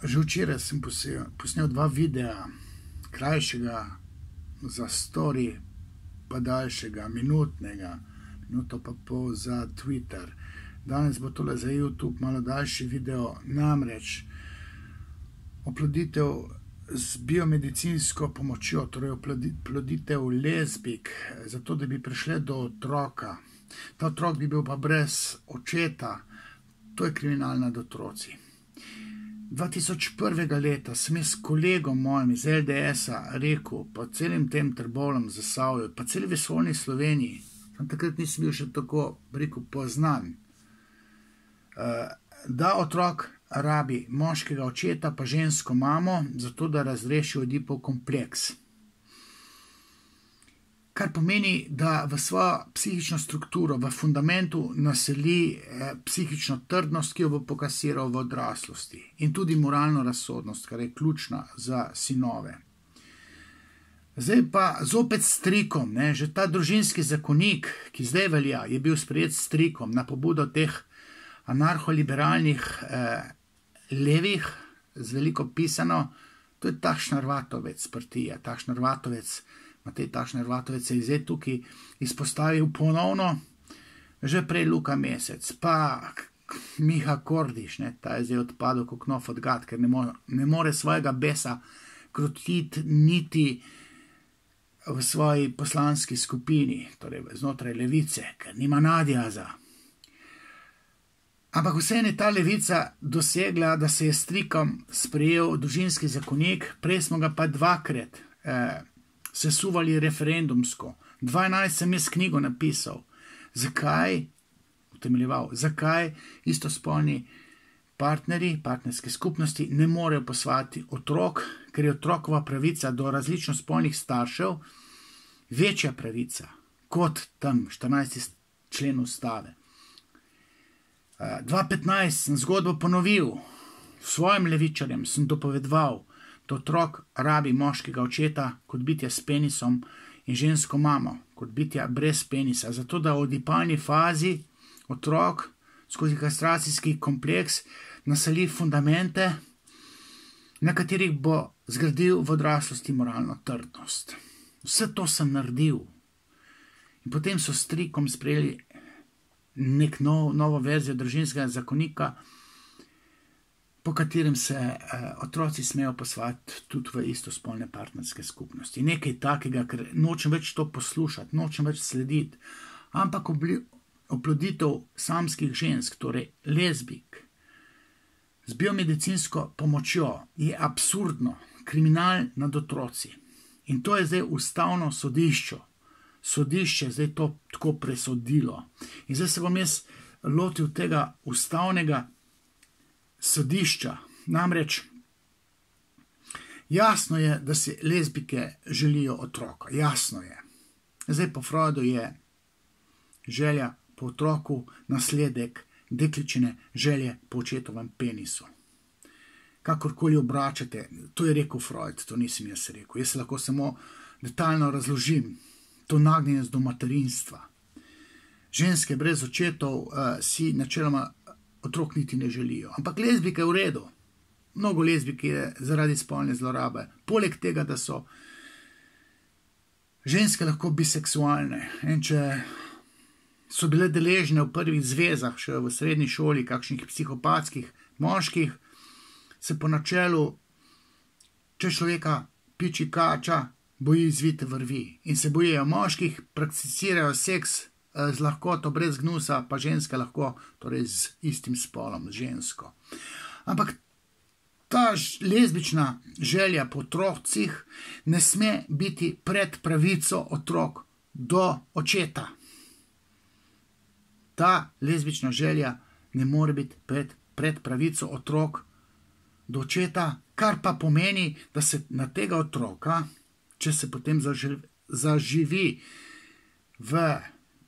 Že včeraj sem posnel 2 videa, krajšega za story, pa daljšega, minutnega, minuto pa pol za Twitter. Danes bo tole za YouTube malo daljši video, namreč oploditev z biomedicinsko pomočjo, torej oploditev lezbik, zato da bi prišle do otroka. Ta otrok bi bil pa brez očeta, to je kriminal nad otroci. 2001. leta sem jaz s kolegom mojim iz LDS-a rekel, pa celim tem Trbovljam, Zasavju, pa celi vesoljni Sloveniji, tam takrat nisem bil še tako, rekel, poznan, da otrok rabi moškega očeta pa žensko mamo, zato da razreši Oedipov kompleks. Kar pomeni, da v svojo psihično strukturo, v fundamentu naseli psihično trdnost, ki jo bo pokasiral v odraslosti, in tudi moralno razsodnost, kar je ključna za sinove. Zdaj pa zopet s trikom, že ta družinski zakonik, ki zdaj velja, je bil sprejet s trikom na pobudo teh anarholiberalnih levih, z veliko pisano, to je ta Šnarvatovec partija, ta Šnarvatovec, Matej Tašner-Vatovec se je zdaj tukaj izpostavil ponovno, že prej Luka Mesec, pa Miha Kordiš, ta je zdaj odpadel kot nov od gat, ker ne more svojega besa krotiti niti v svoji poslanski skupini, torej znotraj levice, ker nima nadjaza. Ampak vseeno je ta levica dosegla, da se je s trikom sprejel družinski zakonik, prej smo ga pa dvakrat sesuvali referendumsko. 2011 sem jaz knjigo napisal. Zakaj? Utemeljeval. Zakaj istospolni partnerji, partnerske skupnosti ne morejo posvajati otrok, ker je otrokova pravica do različno spolnih staršev večja pravica kot tam 14. člen ustave. 2015 sem zgodbo ponovil. Svojim levičarjem sem dopovedoval, da otrok rabi moškega očeta kot bitja s penisom in žensko mamo kot bitja brez penisa, zato da v oedipalni fazi otrok skozi kastracijski kompleks naseli fundamente, na katerih bo zgradil v odraslosti moralno trdnost. Vse to sem naredil. In potem so s trikom sprejeli nek novo verzijo družinskega zakonika, po katerem se otroci smejo posvajati tudi v istospolne partnerske skupnosti. Nekaj takega, ker nočem več to poslušati, nočem več slediti, ampak oploditev samskih žensk, torej lezbik, z biomedicinsko pomočjo je absurdno, kriminal nad otroci. In to je zdaj ustavno sodišče. Sodišče je zdaj to tako presodilo. In zdaj se bom jaz lotil tega ustavnega sodišča. Namreč jasno je, da si lezbike želijo otroka. Jasno je. Zdaj po Freudu je želja po otroku nasledek dekličine želje po očetovem penisu. Kakorkoli obračate, to je rekel Freud, to nisem jaz rekel. Jaz lahko samo detaljno razložim to nagnjenost do materinstva. Ženske brez očetov si načeloma otrok niti ne želijo. Ampak lezbike je v redu. Mnogo lezbik je zaradi spolne zlorabe. Poleg tega, da so ženske lahko biseksualne. In če so bile deležne v prvih zvezah, še v srednji šoli, kakšnih psihopatskih moških, se po načelu, če človeka piči kača, boji zvite vrvi. In se bojijo moških, prakticirajo seks z lahkoto, brez gnusa, pa ženske lahko, torej z istim spolom, z žensko. Ampak ta lezbična želja po otrocih ne sme biti pred pravico otrok do očeta. Ta lezbična želja ne more biti pred pravico otrok do očeta, kar pa pomeni, da se na tega otroka, če se potem zaživi v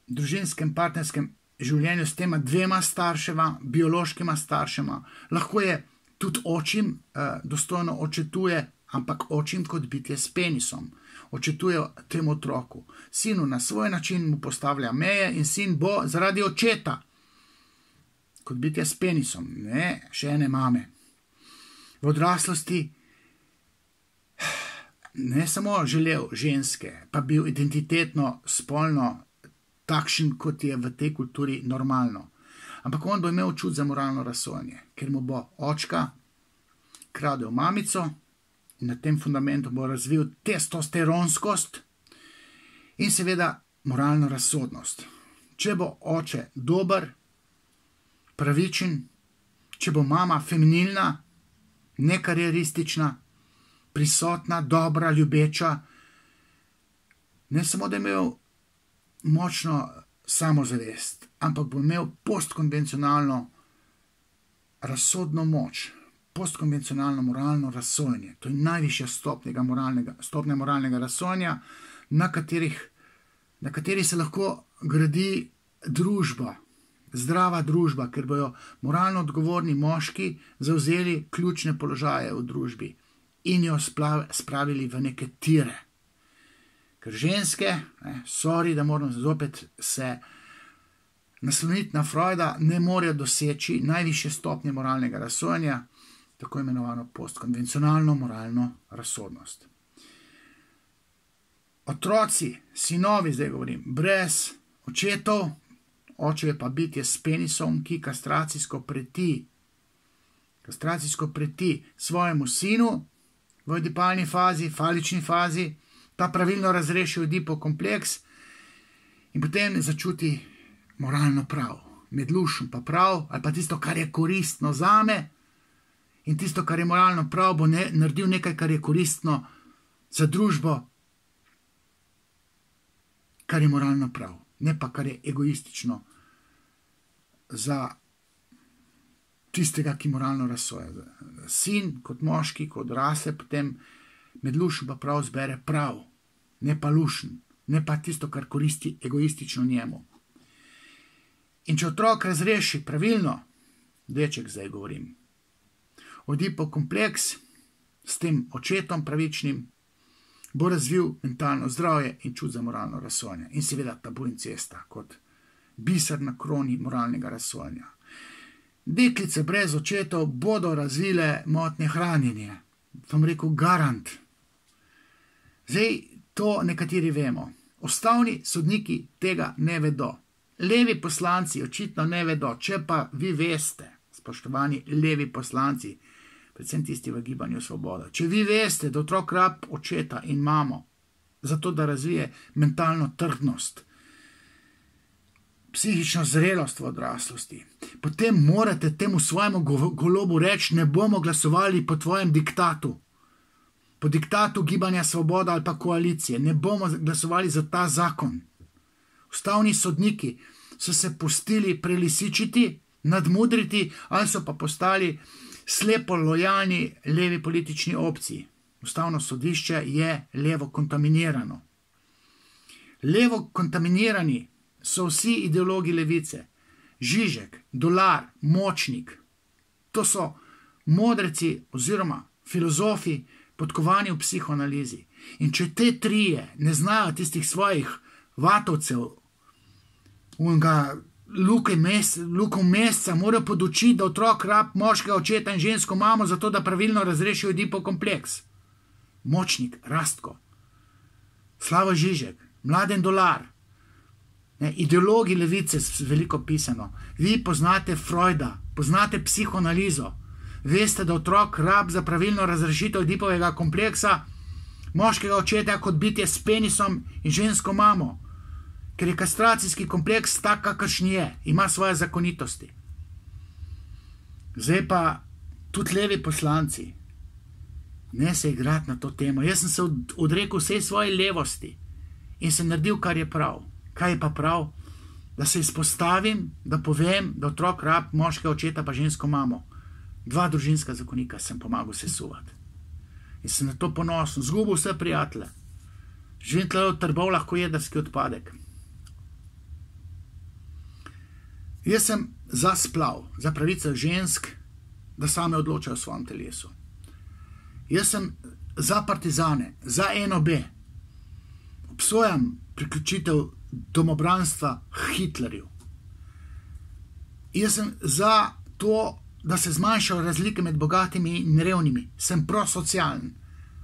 družinskem partnerskem življenju s tema dvema staršema, biološkima staršema, lahko je tudi očim dostojno očetuje, ampak očim kot bitje s penisom. Očetuje temu otroku. Sinu na svoj način mu postavlja meje in sin bo zaradi očeta kot bitje s penisom, ne še ene mame. v odraslosti ne samo želel ženske, pa bil identitetno, spolno takšen, kot je v tej kulturi normalno. Ampak on bo imel čut za moralno razsojanje, ker mu bo očka kradel mamico in na tem fundamentu bo razvil testosteronskost in seveda moralno razsodnost. Če bo oče dober, pravičen, če bo mama feminilna, nekarieristična, prisotna, dobra, ljubeča, ne samo da je imel močno samozavest, ampak bo imel postkonvencionalno razsodno moč, postkonvencionalno moralno razsojanje. To je najvišja stopnja moralnega razsojanja, na kateri se lahko gradi družba, zdrava družba, ker bojo moralno odgovorni moški zavzeli ključne položaje v družbi in jo spravili v neke tire. Ker ženske, da moram zopet se nasloniti na Freuda, ne morejo doseči najvišje stopnje moralnega razsojanja, tako imenovano postkonvencionalno moralno razsodnost. Otroci, sinovi, zdaj govorim, brez očetov, oče je pa bitje s penisom, ki kastracijsko preti svojemu sinu v oedipalni fazi, falični fazi, ta pravilno razreši Oedipov kompleks in potem začuti moralno prav, med lušem pa prav, ali pa tisto, kar je koristno zame, in tisto, kar je moralno prav, bo naredil nekaj, kar je koristno za družbo, kar je moralno prav, ne pa kar je egoistično za tistega, ki moralno razsoja. Sin kot moški, kot odrasle, potem med lušem pa prav zbere prav, ne pa lušen, ne pa tisto, kar koristi egoistično njemu. In če otrok razreši pravilno, deček zdaj govorim, Oedipov kompleks s tem očetom pravičnim, bo razvil mentalno zdravje in čut za moralno razsojanje. In seveda tabu in cesta kot biser na kroni moralnega razsojanja. Deklice brez očetov bodo razvile motnje hranjenja. Vam rekel garant. Zdaj to nekateri vemo. Ustavni sodniki tega ne vedo. Levi poslanci očitno ne vedo. Če pa vi veste, spoštovani levi poslanci, predvsem tisti v Gibanju Svoboda, če vi veste, da otrok rab očeta in mamo, zato da razvije mentalno trdnost, psihično zrelost v odraslosti, potem morate temu svojemu golobu reči, ne bomo glasovali po tvojem diktatu, po diktatu Gibanja Svoboda ali pa koalicije, ne bomo glasovali za ta zakon. Ustavni sodniki so se pustili prelisičiti, nadmudriti ali so pa postali slepo lojalni levi politični opciji. Ustavno sodišče je levo kontaminirano. Levo kontaminirani so vsi ideologi levice. Žižek, Dolar, Močnik. To so modreci oziroma filozofi podkovani v psihoanalizi. In če te trije ne znajo tistih svojih vatovcev, Luko Mesca morajo podučiti, da otrok rab moškega očeta in žensko mamo, zato da pravilno razreši Oedipov kompleks. Močnik, Rastko, Slavoj Žižek, Mladen Dolar, ideologi levice, veliko pisano. Vi poznate Freuda, poznate psihoanalizo, veste, da otrok rab za pravilno razrešitev Oedipovega kompleksa moškega očeta kot bitje s penisom in žensko mamo, ker je kastracijski kompleks tak, kakršen je, ima svoje zakonitosti. Zdaj pa tudi levi poslanci, ne se igrati na to temo. Jaz sem se odrekel vsej svoji levosti in sem naredil, kar je prav. Kaj je pa prav? Da se izpostavim, da povem, da otrok rab moškega očeta pa žensko mamo. 2 družinska zakonika sem pomagal sesuvati. In sem na to ponosen, zgubil vse prijatelje. Živim tle od Trbov lahko jedrski odpadek. Jaz sem za splav, za pravico žensk, da same odločajo o svojem telesu. Jaz sem za partizane, za NOB. Obsojam priključitev domobranstva Hitlerju. Jaz sem za to, da se zmanjšajo razlike med bogatimi in revnimi. Sem prosocialen,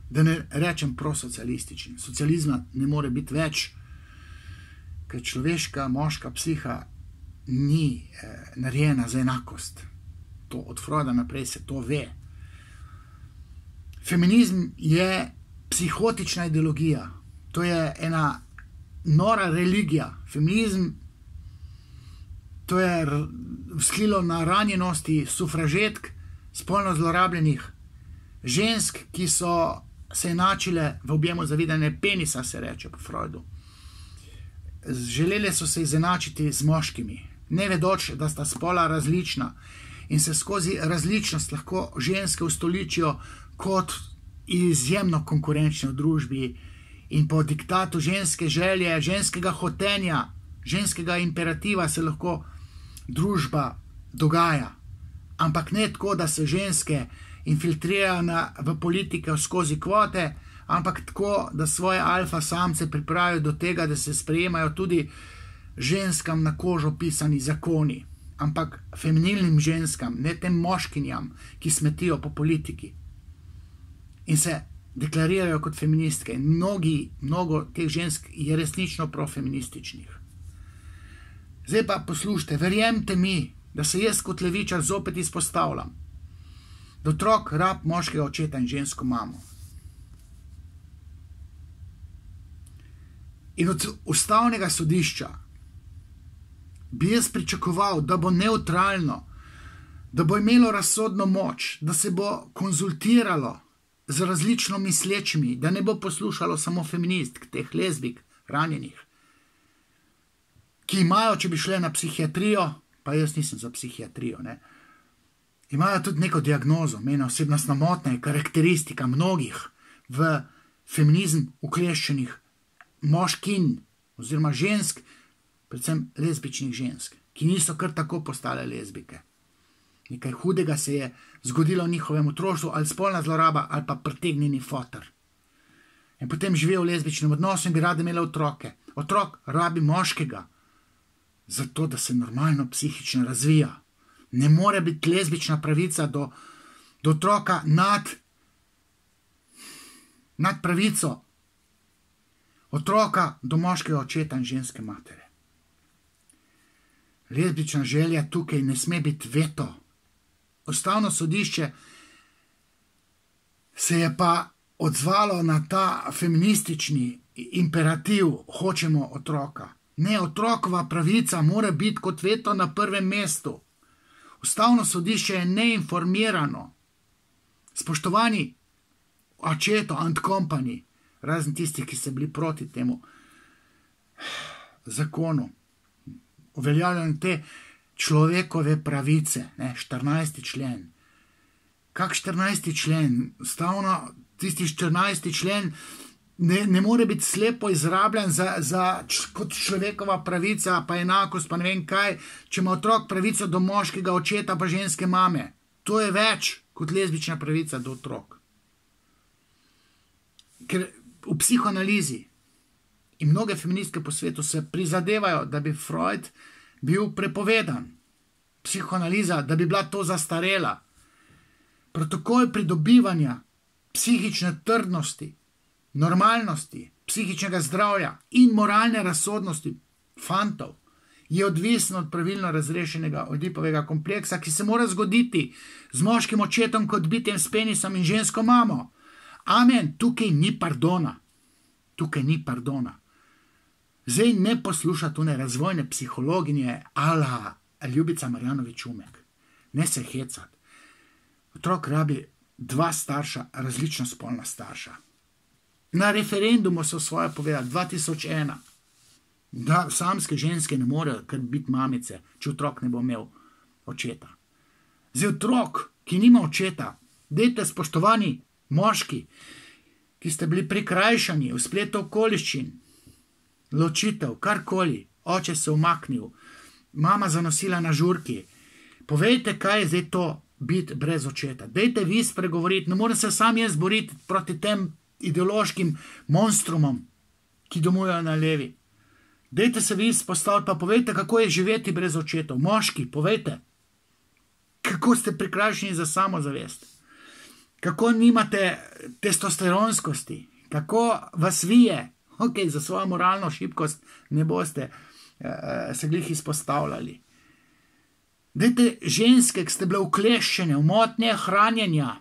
da ne rečem prosocialističen. Socializma ne more biti več, ker človeška, moška psiha ni narejena za enakost. To od Freuda naprej se to ve. Feminizm je psihotična ideologija. To je ena nora religija. Feminizm, to je vzklilo na ranjenosti sufražetk, spolno zlorabljenih žensk, ki so se enačile v objemu zavidanja penisa, se reče po Freudu. Želele so se izenačiti z moškimi, ne vedoč, da sta spola različna in se skozi različnost lahko ženske ustoličijo kot izjemno konkurenčne v družbi in po diktatu ženske želje, ženskega hotenja, ženskega imperativa se lahko družba dogaja. Ampak ne tako, da se ženske infiltrirajo v politike skozi kvote, ampak tako, da svoje alfa samce pripravijo do tega, da se sprejemajo tudi ženskam na kožo pisani zakoni. Ampak feminilnim ženskam, ne tem moškinjam, ki smetijo po politiki in se deklarirajo kot feministke. Mnogo teh žensk je resnično profeminističnih. Zdaj pa poslušajte, verjemite mi, da se jaz kot levičar zopet izpostavljam, da otrok rab moškega očeta in žensko mamo. In od ustavnega sodišča bi jaz pričakoval, da bo neutralno, da bo imelo razsodno moč, da se bo konzultiralo z različno mislečimi, da ne bo poslušalo samo feministk, teh lezbik, ranjenih, ki imajo, če bi šle na psihiatrijo, pa jaz nisem za psihiatrijo, ne, imajo tudi neko diagnozo, meni osebnostna motnja je karakteristika mnogih v feminizem ukleščenih moškin oziroma žensk, predvsem lezbičnih žensk, ki niso kar tako postale lezbike. Nekaj hudega se je zgodilo v njihovem otroštvu, ali spolna zloraba, ali pa pretegnjeni foter. In potem živijo v lezbičnem odnosu in bi radi imeli otroke. Otrok rabi moškega, zato da se normalno psihično razvija. Ne more biti lezbična pravica do otroka nad pravico otroka do moškega očeta in ženske matere. Lezbična želja tukaj ne sme biti veto. Ustavno sodišče se je pa odzvalo na ta feministični imperativ, hočemo otroka. Ne, otrokova pravica mora biti kot veto na prvem mestu. Ustavno sodišče je neinformirano. Spoštovani očeto and company, razen tistih, ki so bili proti temu zakonu, uveljavljanje te človekove pravice, ne, 14. člen. Kak 14. člen? Ustavno, tisti 14. člen ne more biti slepo izrabljen kot človekova pravica, pa enakost, pa ne vem kaj, če ima otrok pravico do moškega očeta, pa ženske mame. To je več kot lezbična pravica do otrok. Ker v psihoanalizi in mnoge feministke po svetu se prizadevajo, da bi Freud bil prepovedan. Psihoanaliza, da bi bila to zastarela. Protokol pridobivanja psihične trdnosti, normalnosti, psihičnega zdravja in moralne razsodnosti fantov je odvisen od pravilno razrešenega Oedipovega kompleksa, ki se mora zgoditi z moškim očetom kot bitjem s penisom in žensko mamo. Amen, tukaj ni pardona. Tukaj ni pardona. Zdaj ne posluša tune razvojne psihologinje ala Ljubica Marjanovič Umek. Ne se hecati. Otrok rabi dva starša, različno spolna starša. Na referendumu so svoje povedali 2001, da samske ženske ne morejo kar biti mamice, če otrok ne bo imel očeta. Zdaj otrok, ki nima očeta, dajte spoštovani moški, ki ste bili prikrajšani v spletu okoliščin, ločitev, karkoli, oče se umaknil, mama zanosila na žurki. Povejte, kaj je zdaj to biti brez očeta. Dajte vi spregovoriti, ne morem se sam jaz boriti proti tem ideološkim monstrumom, ki domujejo na levi. Dajte se vi izpostaviti, pa povejte, kako je živeti brez očetov. Moški, povejte. kako ste prikrajšani za samozavest, kako nimate testosteronskosti, kako vas vije. Ok, za svojo moralno šibkost ne boste se glih izpostavljali. Dajte ženske, ki ste bile ukleščene v motnje hranjenja,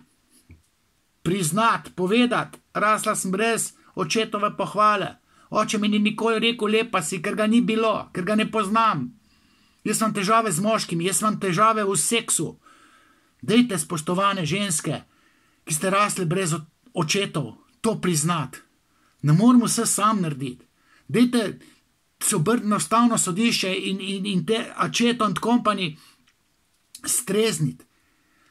priznati, povedati, rasla sem brez očetove pohvale. Oče mi ni nikoli rekel lepa si, ker ga ni bilo, ker ga ne poznam. Jaz imam težave z moškimi, jaz imam težave v seksu. Dajte, spoštovane ženske, ki ste rasli brez očetov, to priznati. Ne moramo vse sam narediti. Dajte se obrniti na ustavno sodišče in te Accetto and Company strezniti.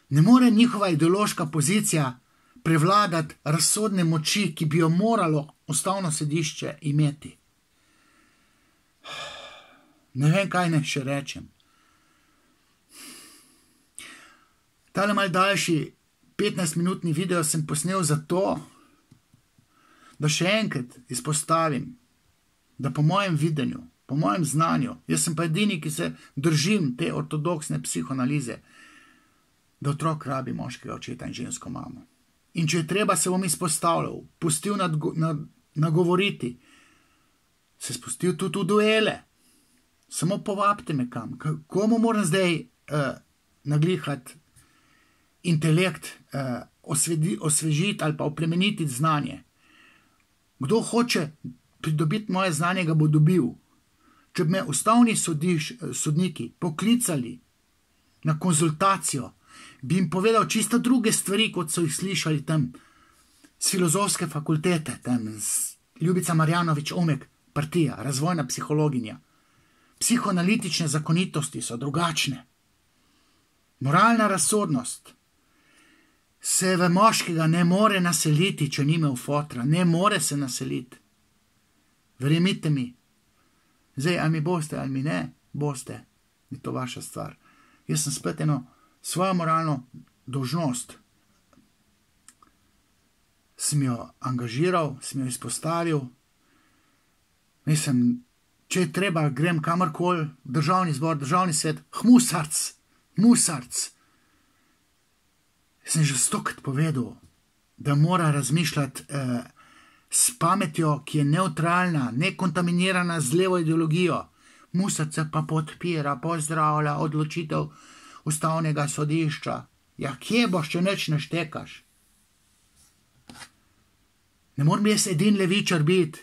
Ne more njihova ideološka pozicija prevladati razsodne moči, ki bi jo moralo ustavno sodišče imeti. Ne vem, kaj ne še rečem. Tale mal daljši 15-minutni video sem posnel zato, da še enkrat izpostavim, da po mojem videnju, po mojem znanju, jaz sem pa edini, ki se držim te ortodoksne psihoanalize, da otrok rabi moškega očeta in žensko mamo. In če je treba, se bom izpostavljal, pustil nagovoriti, se spustil tudi v duele. Samo povabite me kam. Komu moram zdaj naglihati intelekt, osvežiti ali pa oplemenititi znanje? Kdo hoče pridobiti moje znanje, ga bo dobil. Če bi me ustavni sodniki poklicali na konzultacijo, bi jim povedal čisto druge stvari, kot so jih slišali tam z filozofske fakultete, tam z Ljubica Marjanovič Omek, partija, razvojna psihologinja. Psihoanalitične zakonitosti so drugačne. Moralna razsodnost se v moškega ne more naseliti, če nima v fotra. Ne more se naseliti. Verjemite mi. Zdaj, ali mi boste, ali mi ne boste, je to vaša stvar. Jaz sem spet eno svojo moralno dolžnost sem jo angažiral, sem jo izpostavil. Mislim, če je treba, grem kamorkoli, državni zbor, državni svet, musarc. Sem že stokrat povedal, da mora razmišljati s pametjo, ki je neutralna, nekontaminirana z levo ideologijo. Musarc pa podpira, pozdravlja odločitev ustavnega sodišča. Ja, kje boš, če nič ne štekaš? Ne moram jaz edin levičar biti,